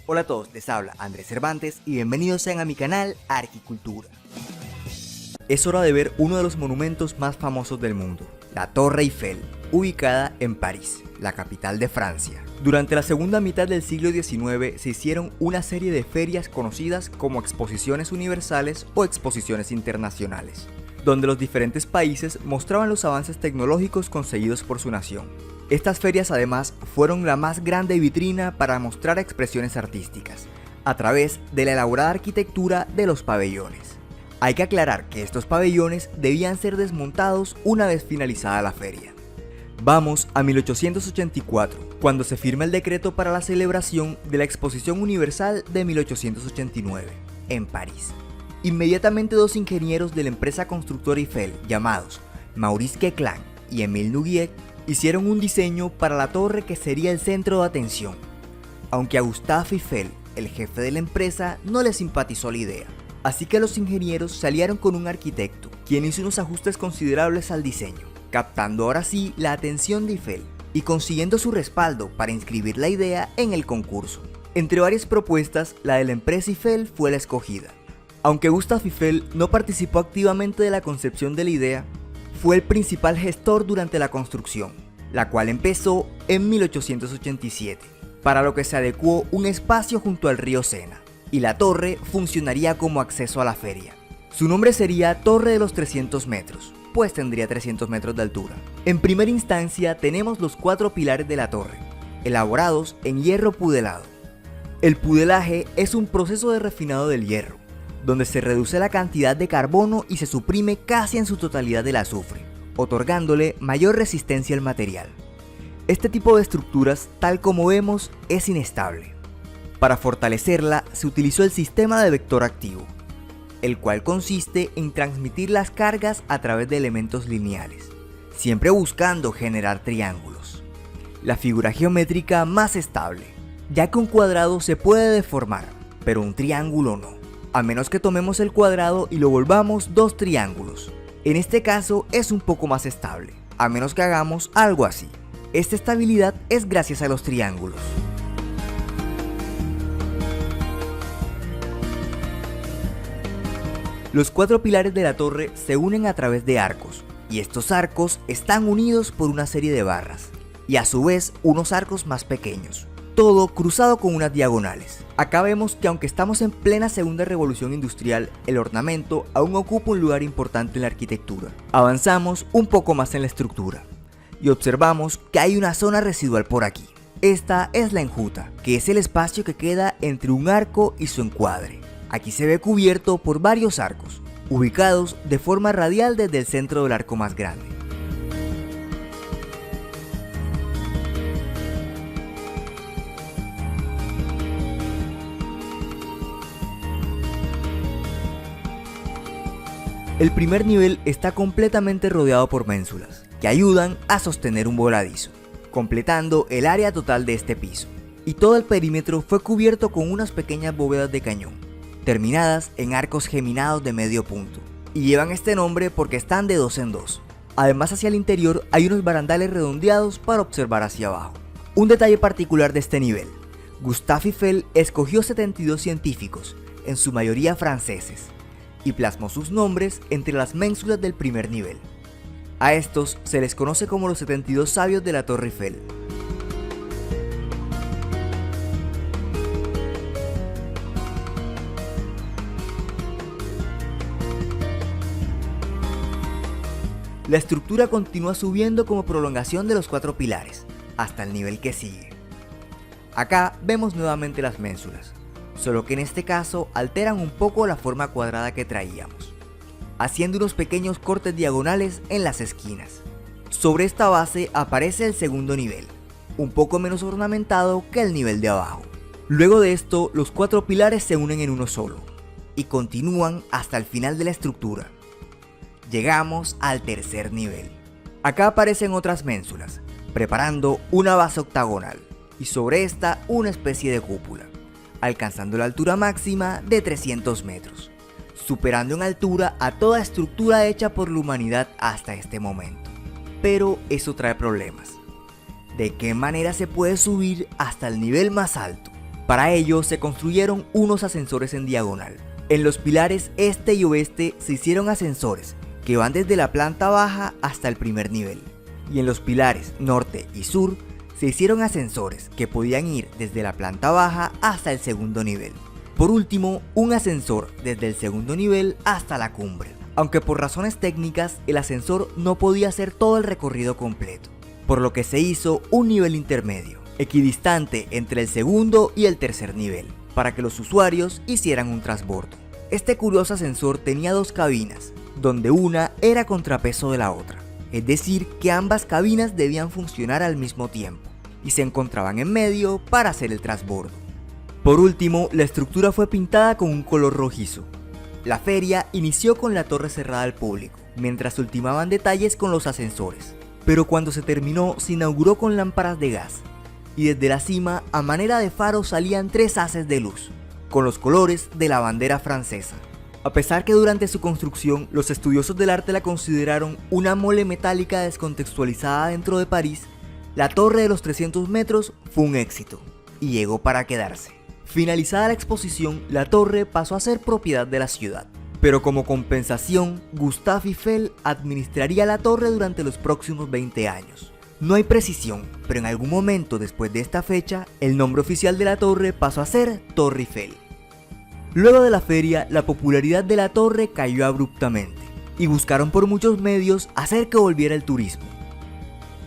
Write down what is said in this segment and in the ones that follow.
Hola a todos, les habla Andrés Cervantes y bienvenidos sean a mi canal Arquicultura. Es hora de ver uno de los monumentos más famosos del mundo, la Torre Eiffel, ubicada en París, la capital de Francia. Durante la segunda mitad del siglo XIX se hicieron una serie de ferias conocidas como exposiciones universales o exposiciones internacionales, donde los diferentes países mostraban los avances tecnológicos conseguidos por su nación. Estas ferias además fueron la más grande vitrina para mostrar expresiones artísticas, a través de la elaborada arquitectura de los pabellones. Hay que aclarar que estos pabellones debían ser desmontados una vez finalizada la feria. Vamos a 1884, cuando se firma el decreto para la celebración de la Exposición Universal de 1889, en París. Inmediatamente dos ingenieros de la empresa constructora Eiffel, llamados Maurice Queclan y Émile Nouguier, hicieron un diseño para la torre que sería el centro de atención, aunque a Gustave Eiffel, el jefe de la empresa, no le simpatizó la idea. Así que los ingenieros se aliaron con un arquitecto, quien hizo unos ajustes considerables al diseño, captando ahora sí la atención de Eiffel y consiguiendo su respaldo para inscribir la idea en el concurso. Entre varias propuestas, la de la empresa Eiffel fue la escogida. Aunque Gustave Eiffel no participó activamente de la concepción de la idea, fue el principal gestor durante la construcción, la cual empezó en 1887, para lo que se adecuó un espacio junto al río Sena, y la torre funcionaría como acceso a la feria. Su nombre sería Torre de los 300 metros, pues tendría 300 metros de altura. En primera instancia tenemos los 4 pilares de la torre, elaborados en hierro pudelado. El pudelaje es un proceso de refinado del hierro, donde se reduce la cantidad de carbono y se suprime casi en su totalidad el azufre, otorgándole mayor resistencia al material. Este tipo de estructuras, tal como vemos, es inestable. Para fortalecerla se utilizó el sistema de vector activo, el cual consiste en transmitir las cargas a través de elementos lineales, siempre buscando generar triángulos, la figura geométrica más estable, ya que un cuadrado se puede deformar, pero un triángulo no, a menos que tomemos el cuadrado y lo volvamos dos triángulos. En este caso es un poco más estable, a menos que hagamos algo así. Esta estabilidad es gracias a los triángulos. Los 4 pilares de la torre se unen a través de arcos, y estos arcos están unidos por una serie de barras, y a su vez unos arcos más pequeños, todo cruzado con unas diagonales. Acá vemos que aunque estamos en plena segunda revolución industrial, el ornamento aún ocupa un lugar importante en la arquitectura. Avanzamos un poco más en la estructura, y observamos que hay una zona residual por aquí. Esta es la enjuta, que es el espacio que queda entre un arco y su encuadre. Aquí se ve cubierto por varios arcos, ubicados de forma radial desde el centro del arco más grande. El primer nivel está completamente rodeado por ménsulas, que ayudan a sostener un voladizo, completando el área total de este piso. Y todo el perímetro fue cubierto con unas pequeñas bóvedas de cañón, terminadas en arcos geminados de medio punto, y llevan este nombre porque están de 2 en 2. Además, hacia el interior hay unos barandales redondeados para observar hacia abajo. Un detalle particular de este nivel: Gustave Eiffel escogió 72 científicos, en su mayoría franceses, y plasmó sus nombres entre las ménsulas del primer nivel. A estos se les conoce como los 72 sabios de la Torre Eiffel. La estructura continúa subiendo como prolongación de los 4 pilares, hasta el nivel que sigue. Acá vemos nuevamente las ménsulas, solo que en este caso alteran un poco la forma cuadrada que traíamos, haciendo unos pequeños cortes diagonales en las esquinas. Sobre esta base aparece el segundo nivel, un poco menos ornamentado que el nivel de abajo. Luego de esto, los 4 pilares se unen en uno solo, y continúan hasta el final de la estructura. Llegamos al tercer nivel. Acá aparecen otras ménsulas, preparando una base octagonal, y sobre esta una especie de cúpula, alcanzando la altura máxima de 300 metros, superando en altura a toda estructura hecha por la humanidad hasta este momento. Pero eso trae problemas. ¿De qué manera se puede subir hasta el nivel más alto? Para ello se construyeron unos ascensores en diagonal. En los pilares este y oeste se hicieron ascensores que van desde la planta baja hasta el primer nivel. Y en los pilares norte y sur se hicieron ascensores que podían ir desde la planta baja hasta el segundo nivel. Por último, un ascensor desde el segundo nivel hasta la cumbre, aunque por razones técnicas el ascensor no podía hacer todo el recorrido completo, por lo que se hizo un nivel intermedio, equidistante entre el segundo y el tercer nivel, para que los usuarios hicieran un transbordo. Este curioso ascensor tenía dos cabinas, donde una era contrapeso de la otra, es decir que ambas cabinas debían funcionar al mismo tiempo, y se encontraban en medio para hacer el transbordo. Por último, la estructura fue pintada con un color rojizo. La feria inició con la torre cerrada al público, mientras se ultimaban detalles con los ascensores, pero cuando se terminó se inauguró con lámparas de gas, y desde la cima a manera de faro salían 3 haces de luz, con los colores de la bandera francesa. A pesar que durante su construcción los estudiosos del arte la consideraron una mole metálica descontextualizada dentro de París, la torre de los 300 metros fue un éxito, y llegó para quedarse. Finalizada la exposición, la torre pasó a ser propiedad de la ciudad, pero como compensación, Gustave Eiffel administraría la torre durante los próximos 20 años. No hay precisión, pero en algún momento después de esta fecha, el nombre oficial de la torre pasó a ser Torre Eiffel. Luego de la feria, la popularidad de la torre cayó abruptamente, y buscaron por muchos medios hacer que volviera el turismo.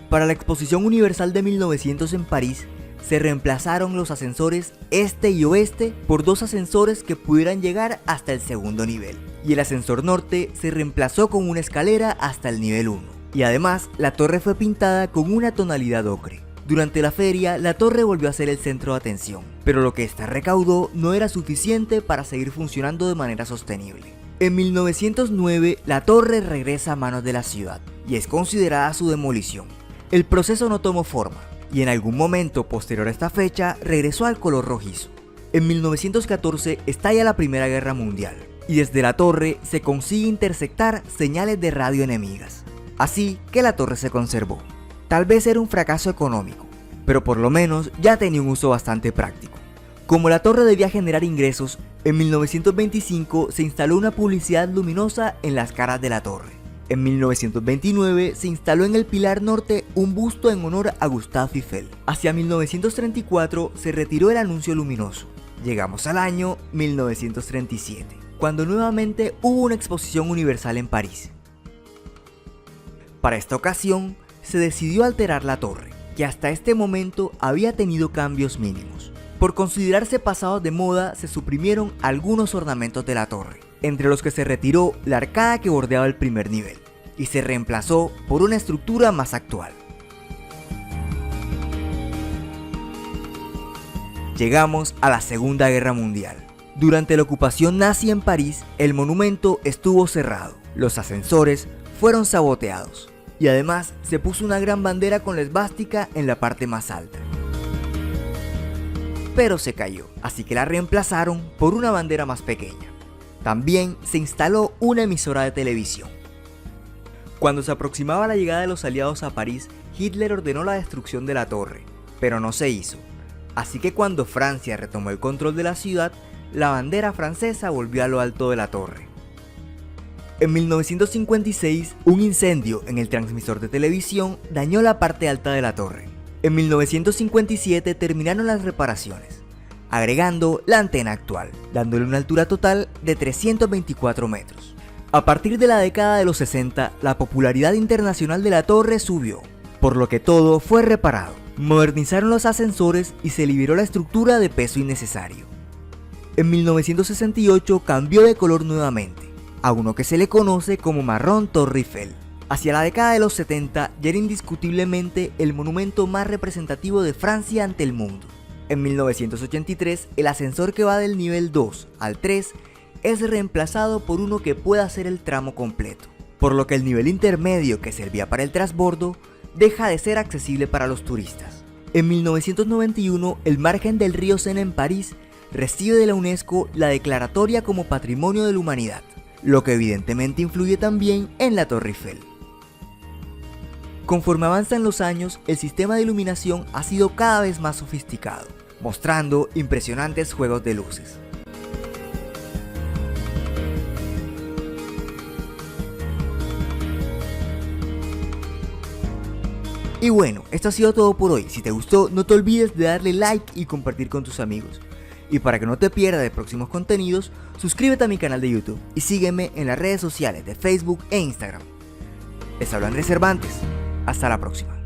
Para la Exposición Universal de 1900 en París, se reemplazaron los ascensores este y oeste por 2 ascensores que pudieran llegar hasta el segundo nivel, y el ascensor norte se reemplazó con una escalera hasta el nivel 1, y además la torre fue pintada con una tonalidad ocre. Durante la feria, la torre volvió a ser el centro de atención, pero lo que ésta recaudó no era suficiente para seguir funcionando de manera sostenible. En 1909, la torre regresa a manos de la ciudad, y es considerada su demolición. El proceso no tomó forma, y en algún momento posterior a esta fecha regresó al color rojizo. En 1914 estalla la Primera Guerra Mundial, y desde la torre se consigue interceptar señales de radio enemigas, así que la torre se conservó. Tal vez era un fracaso económico, pero por lo menos ya tenía un uso bastante práctico. Como la torre debía generar ingresos, en 1925 se instaló una publicidad luminosa en las caras de la torre. En 1929 se instaló en el pilar norte un busto en honor a Gustave Eiffel. Hacia 1934 se retiró el anuncio luminoso. Llegamos al año 1937, cuando nuevamente hubo una exposición universal en París. Para esta ocasión se decidió alterar la torre, que hasta este momento había tenido cambios mínimos. Por considerarse pasados de moda, se suprimieron algunos ornamentos de la torre, entre los que se retiró la arcada que bordeaba el primer nivel, y se reemplazó por una estructura más actual. Llegamos a la Segunda Guerra Mundial. Durante la ocupación nazi en París, el monumento estuvo cerrado, los ascensores fueron saboteados, y además se puso una gran bandera con la esvástica en la parte más alta. Pero se cayó, así que la reemplazaron por una bandera más pequeña. También se instaló una emisora de televisión. Cuando se aproximaba la llegada de los aliados a París, Hitler ordenó la destrucción de la torre, pero no se hizo. Así que cuando Francia retomó el control de la ciudad, la bandera francesa volvió a lo alto de la torre. En 1956, un incendio en el transmisor de televisión dañó la parte alta de la torre. En 1957 terminaron las reparaciones, agregando la antena actual, dándole una altura total de 324 metros. A partir de la década de los 60, la popularidad internacional de la torre subió, por lo que todo fue reparado. Modernizaron los ascensores y se liberó la estructura de peso innecesario. En 1968 cambió de color nuevamente, a uno que se le conoce como marrón Torre Eiffel. Hacia la década de los 70 ya era indiscutiblemente el monumento más representativo de Francia ante el mundo. En 1983, el ascensor que va del nivel 2 al 3 es reemplazado por uno que pueda hacer el tramo completo, por lo que el nivel intermedio que servía para el transbordo deja de ser accesible para los turistas. En 1991, el margen del río Sena en París recibe de la UNESCO la declaratoria como Patrimonio de la Humanidad, lo que evidentemente influye también en la Torre Eiffel. Conforme avanzan los años, el sistema de iluminación ha sido cada vez más sofisticado, mostrando impresionantes juegos de luces. Y bueno, esto ha sido todo por hoy. Si te gustó, no te olvides de darle like y compartir con tus amigos. Y para que no te pierdas de próximos contenidos, suscríbete a mi canal de YouTube y sígueme en las redes sociales de Facebook e Instagram. Les habla Andrés Cervantes. Hasta la próxima.